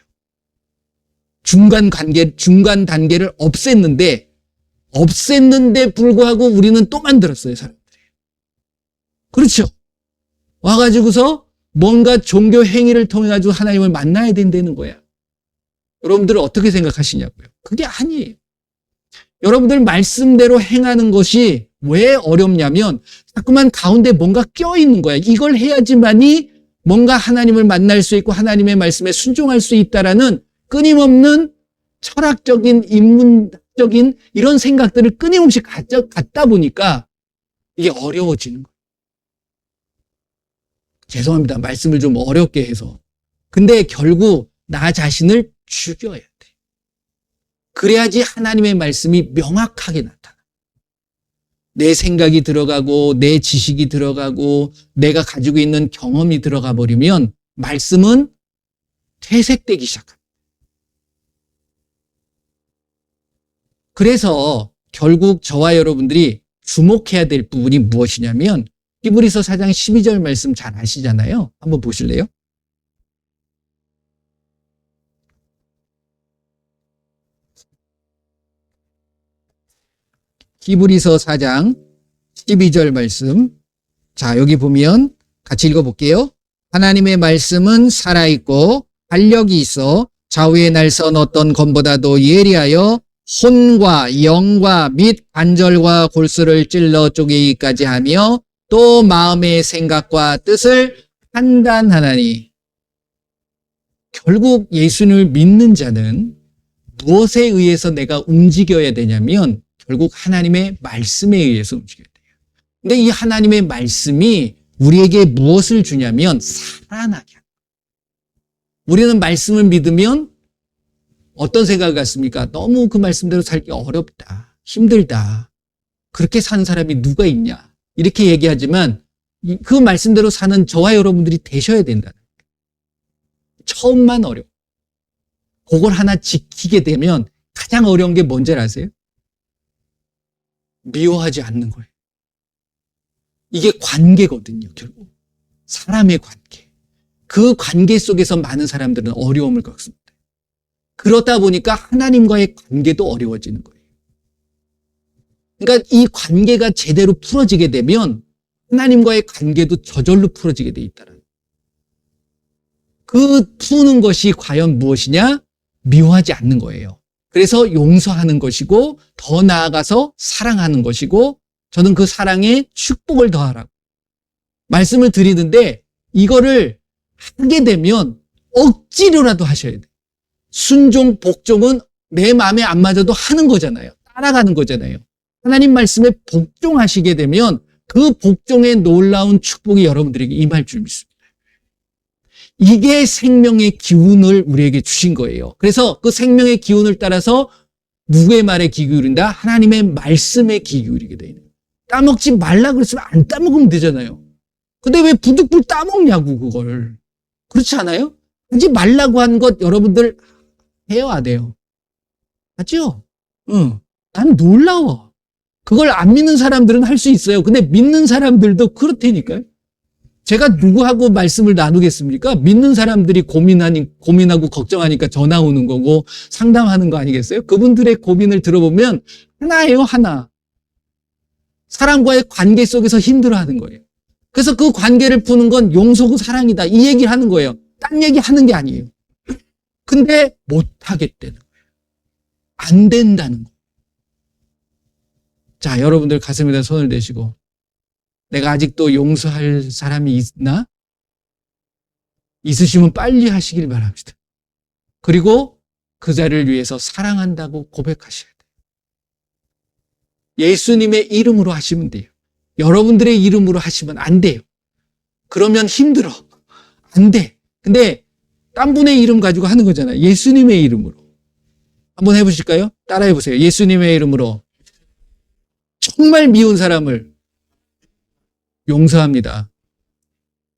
중간 단계를 없앴는데 불구하고 우리는 또 만들었어요, 사람들이. 그렇죠? 와가지고서 뭔가 종교 행위를 통해가지고 하나님을 만나야 된다는 거야. 여러분들은 어떻게 생각하시냐고요? 그게 아니에요. 여러분들 말씀대로 행하는 것이 왜 어렵냐면 자꾸만 가운데 뭔가 껴있는 거야. 이걸 해야지만이 뭔가 하나님을 만날 수 있고 하나님의 말씀에 순종할 수 있다라는 끊임없는 철학적인, 인문적인 이런 생각들을 끊임없이 갖다 보니까 이게 어려워지는 거예요. 죄송합니다. 말씀을 좀 어렵게 해서. 근데 결국 나 자신을 죽여야 돼. 그래야지 하나님의 말씀이 명확하게 나타나. 내 생각이 들어가고 내 지식이 들어가고 내가 가지고 있는 경험이 들어가 버리면 말씀은 퇴색되기 시작합니다. 그래서 결국 저와 여러분들이 주목해야 될 부분이 무엇이냐면 히브리서 4장 12절 말씀 잘 아시잖아요. 한번 보실래요? 히브리서 4장 12절 말씀. 자, 여기 보면 같이 읽어볼게요. 하나님의 말씀은 살아있고 활력이 있어 좌우에 날선 어떤 검보다도 예리하여 혼과 영과 및 관절과 골수를 찔러 쪼개기까지 하며 또 마음의 생각과 뜻을 판단하나니. 결국 예수님을 믿는 자는 무엇에 의해서 내가 움직여야 되냐면 결국 하나님의 말씀에 의해서 움직여야 돼요. 근데 이 하나님의 말씀이 우리에게 무엇을 주냐면 살아나게 합니다. 우리는 말씀을 믿으면 어떤 생각을 갖습니까? 너무 그 말씀대로 살기 어렵다, 힘들다. 그렇게 사는 사람이 누가 있냐? 이렇게 얘기하지만 그 말씀대로 사는 저와 여러분들이 되셔야 된다는 거예요. 처음만 어려워. 그걸 하나 지키게 되면 가장 어려운 게 뭔지 아세요? 미워하지 않는 거예요. 이게 관계거든요, 결국. 사람의 관계. 그 관계 속에서 많은 사람들은 어려움을 겪습니다. 그러다 보니까 하나님과의 관계도 어려워지는 거예요. 그러니까 이 관계가 제대로 풀어지게 되면 하나님과의 관계도 저절로 풀어지게 돼 있다는 거예요. 그 푸는 것이 과연 무엇이냐? 미워하지 않는 거예요. 그래서 용서하는 것이고 더 나아가서 사랑하는 것이고 저는 그 사랑에 축복을 더하라고 말씀을 드리는데 이거를 하게 되면 억지로라도 하셔야 돼요. 순종, 복종은 내 마음에 안 맞아도 하는 거잖아요. 따라가는 거잖아요. 하나님 말씀에 복종하시게 되면 그 복종의 놀라운 축복이 여러분들에게 임할 줄 믿습니다. 이게 생명의 기운을 우리에게 주신 거예요. 그래서 그 생명의 기운을 따라서 누구의 말에 귀 기울인다? 하나님의 말씀에 귀 기울이게 되는 거예요. 따먹지 말라 그랬으면 안 따먹으면 되잖아요. 근데 왜 부득불 따먹냐고 그걸. 그렇지 않아요? 하지 말라고 한 것 여러분들 해요 안 해요? 맞죠? 응. 난 놀라워. 그걸 안 믿는 사람들은 할 수 있어요. 근데 믿는 사람들도 그렇다니까요. 제가 누구하고 말씀을 나누겠습니까? 믿는 사람들이 고민하고 걱정하니까 전화 오는 거고 상담하는 거 아니겠어요? 그분들의 고민을 들어보면 하나예요, 하나. 사람과의 관계 속에서 힘들어하는 거예요. 그래서 그 관계를 푸는 건 용서고 사랑이다. 이 얘기를 하는 거예요. 딴 얘기 하는 게 아니에요. 근데 못하겠다는 거예요. 안 된다는 거예요. 자, 여러분들 가슴에다 손을 대시고 내가 아직도 용서할 사람이 있나? 있으시면 빨리 하시길 바랍니다. 그리고 그 자를 위해서 사랑한다고 고백하셔야 돼요. 예수님의 이름으로 하시면 돼요. 여러분들의 이름으로 하시면 안 돼요. 그러면 힘들어. 안 돼. 근데 딴 분의 이름 가지고 하는 거잖아요. 예수님의 이름으로. 한번 해보실까요? 따라해 보세요. 예수님의 이름으로 정말 미운 사람을 용서합니다.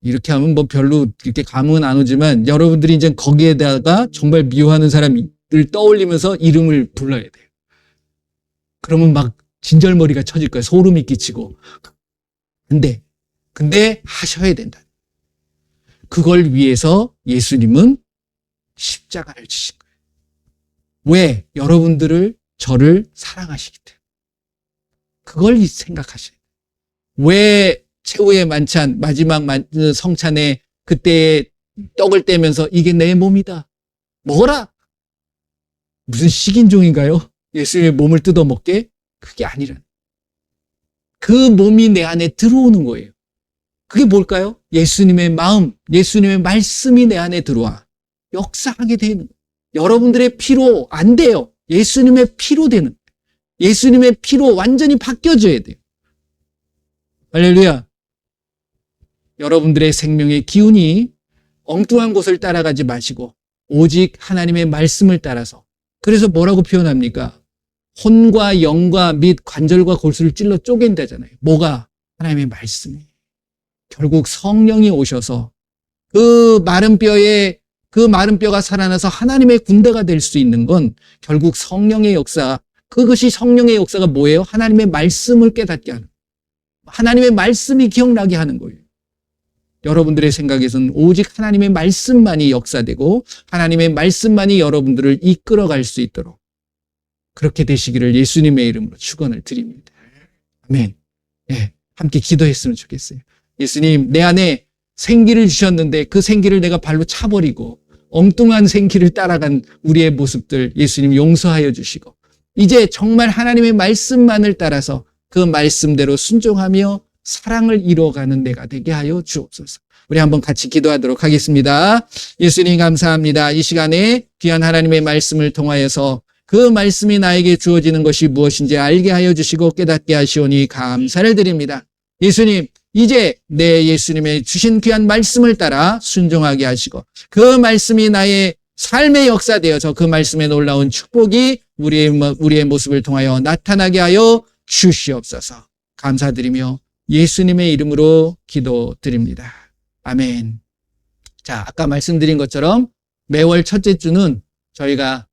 이렇게 하면 뭐 별로 이렇게 감은 안 오지만 여러분들이 이제 거기에다가 정말 미워하는 사람을 떠올리면서 이름을 불러야 돼요. 그러면 막 진절머리가 쳐질 거예요. 소름이 끼치고. 근데 하셔야 된다. 그걸 위해서 예수님은 십자가를 지신 거예요. 왜? 여러분들을 저를 사랑하시기 때문에. 그걸 생각하셔야 돼요. 왜 최후의 만찬, 마지막 성찬에 그때 떡을 떼면서 이게 내 몸이다. 먹어라. 무슨 식인종인가요? 예수님의 몸을 뜯어먹게? 그게 아니라. 그 몸이 내 안에 들어오는 거예요. 그게 뭘까요? 예수님의 마음, 예수님의 말씀이 내 안에 들어와 역사하게 되는 거예요. 여러분들의 피로 안 돼요. 예수님의 피로 되는 거예요. 예수님의 피로 완전히 바뀌어져야 돼요. 할렐루야. 여러분들의 생명의 기운이 엉뚱한 곳을 따라가지 마시고 오직 하나님의 말씀을 따라서. 그래서 뭐라고 표현합니까? 혼과 영과 및 관절과 골수를 찔러 쪼갠다잖아요. 뭐가? 하나님의 말씀이. 결국 성령이 오셔서 그 마른 뼈가 살아나서 하나님의 군대가 될 수 있는 건 결국 성령의 역사. 그것이 성령의 역사가 뭐예요? 하나님의 말씀을 깨닫게 하는. 하나님의 말씀이 기억나게 하는 거예요. 여러분들의 생각에서는 오직 하나님의 말씀만이 역사되고 하나님의 말씀만이 여러분들을 이끌어갈 수 있도록 그렇게 되시기를 예수님의 이름으로 축원을 드립니다. 아멘. 예, 함께 기도했으면 좋겠어요. 예수님, 내 안에 생기를 주셨는데 그 생기를 내가 발로 차버리고 엉뚱한 생기를 따라간 우리의 모습들 예수님 용서하여 주시고 이제 정말 하나님의 말씀만을 따라서 그 말씀대로 순종하며 사랑을 이루어가는 내가 되게 하여 주옵소서. 우리 한번 같이 기도하도록 하겠습니다. 예수님 감사합니다. 이 시간에 귀한 하나님의 말씀을 통하여서 그 말씀이 나에게 주어지는 것이 무엇인지 알게 하여 주시고 깨닫게 하시오니 감사를 드립니다. 예수님, 이제 내 예수님의 주신 귀한 말씀을 따라 순종하게 하시고 그 말씀이 나의 삶의 역사되어서 그 말씀에 놀라운 축복이 우리의 모습을 통하여 나타나게 하여 주시옵소서. 감사드리며 예수님의 이름으로 기도드립니다. 아멘. 자, 아까 말씀드린 것처럼 매월 첫째 주는 저희가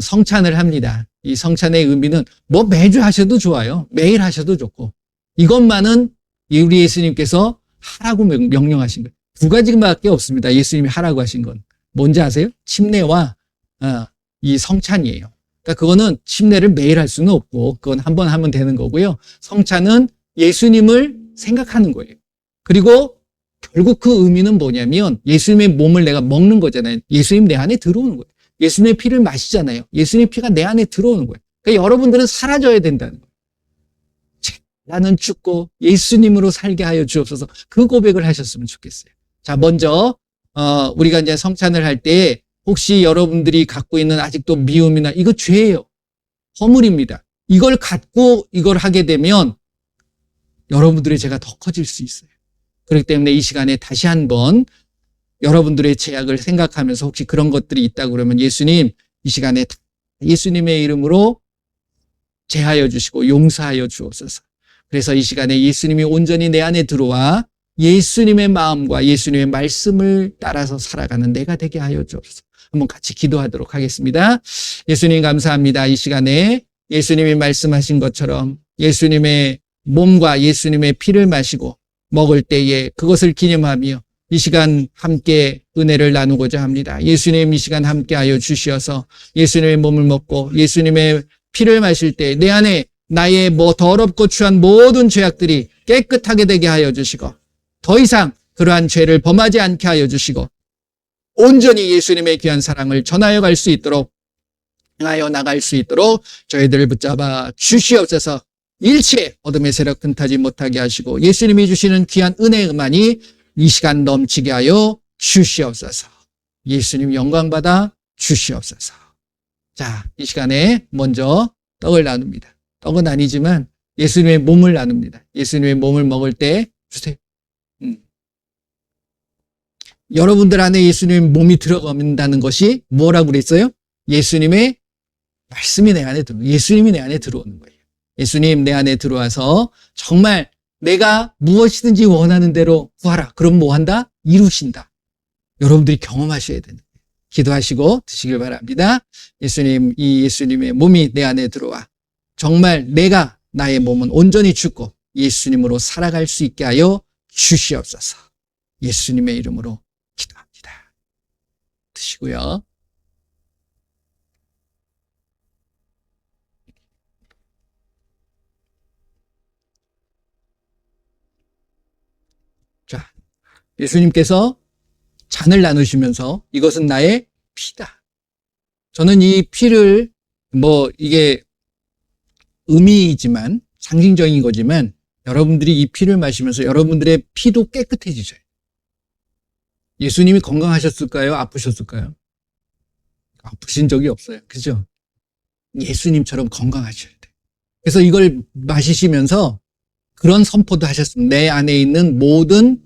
성찬을 합니다. 이 성찬의 의미는 뭐 매주 하셔도 좋아요. 매일 하셔도 좋고 이것만은 우리 예수님께서 하라고 명령하신 거예요. 두 가지밖에 없습니다. 예수님이 하라고 하신 건. 뭔지 아세요? 침례와 이 성찬이에요. 그러니까 그거는 침례를 매일 할 수는 없고 그건 한 번 하면 되는 거고요. 성찬은 예수님을 생각하는 거예요. 그리고 결국 그 의미는 뭐냐면 예수님의 몸을 내가 먹는 거잖아요. 예수님 내 안에 들어오는 거예요. 예수님의 피를 마시잖아요. 예수님의 피가 내 안에 들어오는 거예요. 그러니까 여러분들은 사라져야 된다는 거예요. 나는 죽고 예수님으로 살게 하여 주옵소서. 그 고백을 하셨으면 좋겠어요. 자, 먼저 우리가 이제 성찬을 할 때 혹시 여러분들이 갖고 있는 아직도 미움이나 이거 죄예요. 허물입니다. 이걸 갖고 이걸 하게 되면 여러분들의 죄가 더 커질 수 있어요. 그렇기 때문에 이 시간에 다시 한번 여러분들의 죄악을 생각하면서 혹시 그런 것들이 있다고 그러면 예수님 이 시간에 예수님의 이름으로 제하여 주시고 용서하여 주옵소서. 그래서 이 시간에 예수님이 온전히 내 안에 들어와 예수님의 마음과 예수님의 말씀을 따라서 살아가는 내가 되게 하여 주옵소서. 한번 같이 기도하도록 하겠습니다. 예수님 감사합니다. 이 시간에 예수님이 말씀하신 것처럼 예수님의 몸과 예수님의 피를 마시고 먹을 때에 그것을 기념하며 이 시간 함께 은혜를 나누고자 합니다. 예수님 이 시간 함께하여 주시어서 예수님의 몸을 먹고 예수님의 피를 마실 때 내 안에 나의 더럽고 추한 모든 죄악들이 깨끗하게 되게 하여 주시고 더 이상 그러한 죄를 범하지 않게 하여 주시고 온전히 예수님의 귀한 사랑을 전하여 갈 수 있도록 행하여 나갈 수 있도록 저희들을 붙잡아 주시옵소서. 일체 어둠의 세력 틈타지 못하게 하시고 예수님이 주시는 귀한 은혜만이 이 시간 넘치게 하여 주시옵소서. 예수님 영광받아 주시옵소서. 자, 이 시간에 먼저 떡을 나눕니다. 떡은 아니지만 예수님의 몸을 나눕니다. 예수님의 몸을 먹을 때 주세요. 여러분들 안에 예수님의 몸이 들어간다는 것이 뭐라고 그랬어요? 예수님의 말씀이 내 안에 예수님이 내 안에 들어오는 거예요. 예수님 내 안에 들어와서 정말 내가 무엇이든지 원하는 대로 구하라. 그럼 뭐 한다? 이루신다. 여러분들이 경험하셔야 되는 거예요. 기도하시고 드시길 바랍니다. 예수님, 이 예수님의 몸이 내 안에 들어와 정말 내가 나의 몸은 온전히 죽고 예수님으로 살아갈 수 있게 하여 주시옵소서. 예수님의 이름으로 기도합니다. 드시고요. 자, 예수님께서 잔을 나누시면서 이것은 나의 피다. 저는 이 피를 이게 의미이지만 상징적인 거지만 여러분들이 이 피를 마시면서 여러분들의 피도 깨끗해지셔요. 예수님이 건강하셨을까요? 아프셨을까요? 아프신 적이 없어요. 그죠? 예수님처럼 건강하셔야 돼요. 그래서 이걸 마시시면서 그런 선포도 하셨습니다. 내 안에 있는 모든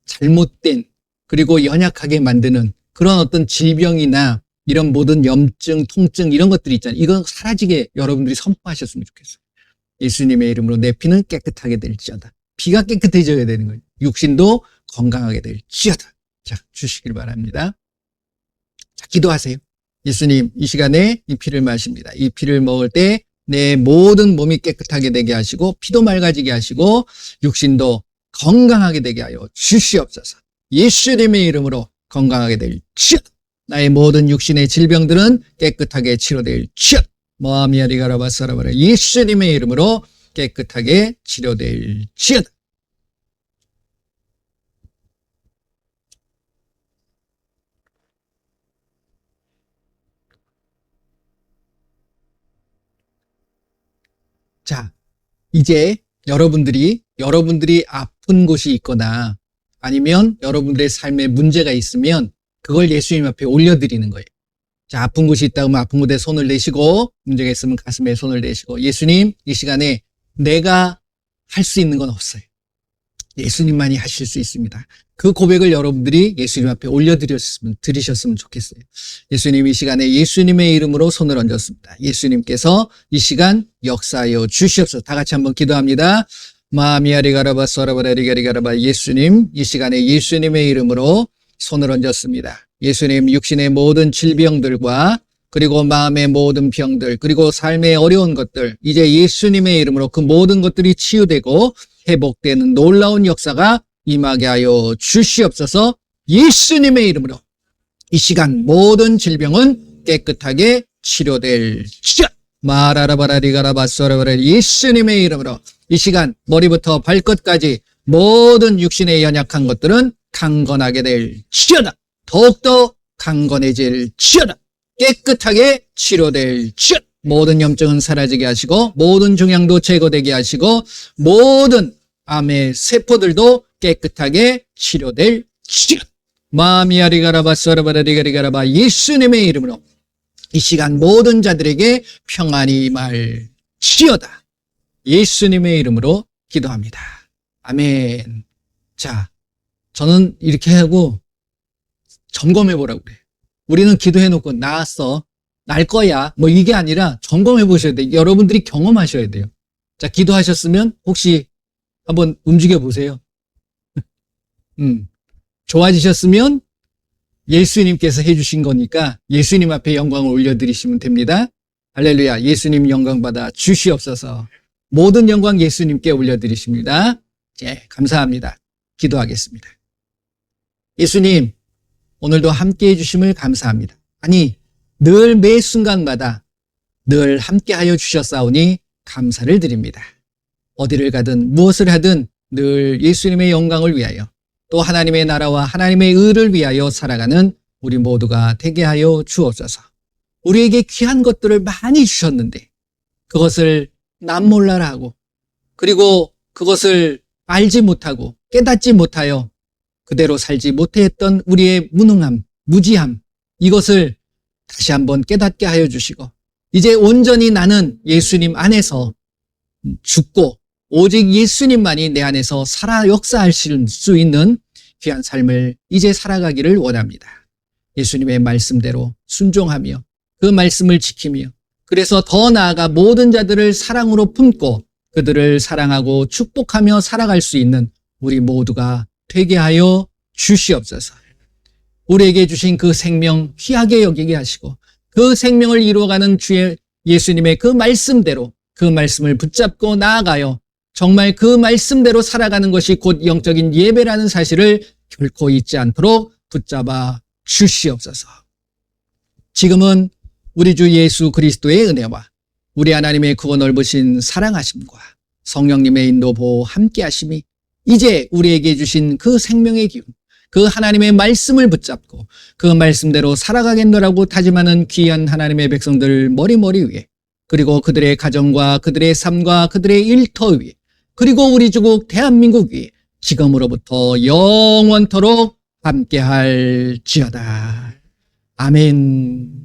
잘못된 그리고 연약하게 만드는 그런 어떤 질병이나 이런 모든 염증, 통증 이런 것들이 있잖아요. 이건 사라지게 여러분들이 선포하셨으면 좋겠어요. 예수님의 이름으로 내 피는 깨끗하게 될지어다. 피가 깨끗해져야 되는 거예요. 육신도 건강하게 될지어다. 자, 주시길 바랍니다. 자, 기도하세요. 예수님, 이 시간에 이 피를 마십니다. 이 피를 먹을 때 내 모든 몸이 깨끗하게 되게 하시고 피도 맑아지게 하시고 육신도 건강하게 되게 하여 주시옵소서. 예수님의 이름으로 건강하게 될지어다. 나의 모든 육신의 질병들은 깨끗하게 치료될지어다. 모아미아리가라바사라바라 예수님의 이름으로 깨끗하게 치료될지어다. 자, 이제 여러분들이 아픈 곳이 있거나 아니면 여러분들의 삶에 문제가 있으면 그걸 예수님 앞에 올려드리는 거예요. 자, 아픈 곳이 있다 그러면 아픈 곳에 손을 내시고 문제가 있으면 가슴에 손을 내시고 예수님, 이 시간에 내가 할 수 있는 건 없어요. 예수님만이 하실 수 있습니다. 그 고백을 여러분들이 예수님 앞에 드리셨으면 좋겠어요. 예수님 이 시간에 예수님의 이름으로 손을 얹었습니다. 예수님께서 이 시간 역사하여 주시옵소서. 다 같이 한번 기도합니다. 마미아리가라바 서라바라리가리가라바 예수님 이 시간에 예수님의 이름으로 손을 얹었습니다. 예수님 육신의 모든 질병들과 그리고 마음의 모든 병들 그리고 삶의 어려운 것들 이제 예수님의 이름으로 그 모든 것들이 치유되고 회복되는 놀라운 역사가 임하게 하여 주시옵소서. 예수님의 이름으로 이 시간 모든 질병은 깨끗하게 치료될지어다. 마라라바라리가라바소라바라 예수님의 이름으로 이 시간 머리부터 발끝까지 모든 육신의 연약한 것들은 강건하게 될지어다. 더욱더 강건해질지어다. 깨끗하게 치료될지어다. 모든 염증은 사라지게 하시고 모든 종양도 제거되게 하시고 모든 암의 세포들도 깨끗하게 치료될지어다. 마미아리가라바소라바라리가리가라바 예수님의 이름으로 이 시간 모든 자들에게 평안이 임할지어다. 예수님의 이름으로 기도합니다. 아멘. 자, 저는 이렇게 하고 점검해 보라고 그래요. 우리는 기도해 놓고 나았어. 날 거야. 이게 아니라 점검해 보셔야 돼요. 여러분들이 경험하셔야 돼요. 자, 기도하셨으면 혹시 한번 움직여 보세요. 좋아지셨으면 예수님께서 해주신 거니까 예수님 앞에 영광을 올려드리시면 됩니다. 할렐루야. 예수님 영광 받아 주시옵소서. 모든 영광 예수님께 올려드리십니다. 예, 감사합니다. 기도하겠습니다. 예수님, 오늘도 함께 해주심을 감사합니다. 아니, 늘 매 순간마다 늘 함께 하여 주셨사오니 감사를 드립니다. 어디를 가든 무엇을 하든 늘 예수님의 영광을 위하여 또 하나님의 나라와 하나님의 의를 위하여 살아가는 우리 모두가 되게 하여 주옵소서. 우리에게 귀한 것들을 많이 주셨는데 그것을 남몰라라 하고 그리고 그것을 알지 못하고 깨닫지 못하여 그대로 살지 못했던 우리의 무능함, 무지함, 이것을 다시 한번 깨닫게 하여 주시고 이제 온전히 나는 예수님 안에서 죽고 오직 예수님만이 내 안에서 살아 역사하실 수 있는 귀한 삶을 이제 살아가기를 원합니다. 예수님의 말씀대로 순종하며 그 말씀을 지키며 그래서 더 나아가 모든 자들을 사랑으로 품고 그들을 사랑하고 축복하며 살아갈 수 있는 우리 모두가 되게 하여 주시옵소서. 우리에게 주신 그 생명 귀하게 여기게 하시고 그 생명을 이루어가는 주의 예수님의 그 말씀대로 그 말씀을 붙잡고 나아가요. 정말 그 말씀대로 살아가는 것이 곧 영적인 예배라는 사실을 결코 잊지 않도록 붙잡아 주시옵소서. 지금은 우리 주 예수 그리스도의 은혜와 우리 하나님의 크고 넓으신 사랑하심과 성령님의 인도 보호 함께 하심이 이제 우리에게 주신 그 생명의 기운, 그 하나님의 말씀을 붙잡고 그 말씀대로 살아가겠노라고 다짐하는 귀한 하나님의 백성들 머리머리 위에 그리고 그들의 가정과 그들의 삶과 그들의 일터 위에 그리고 우리 주국 대한민국 위에 지금으로부터 영원토록 함께할지어다. 아멘.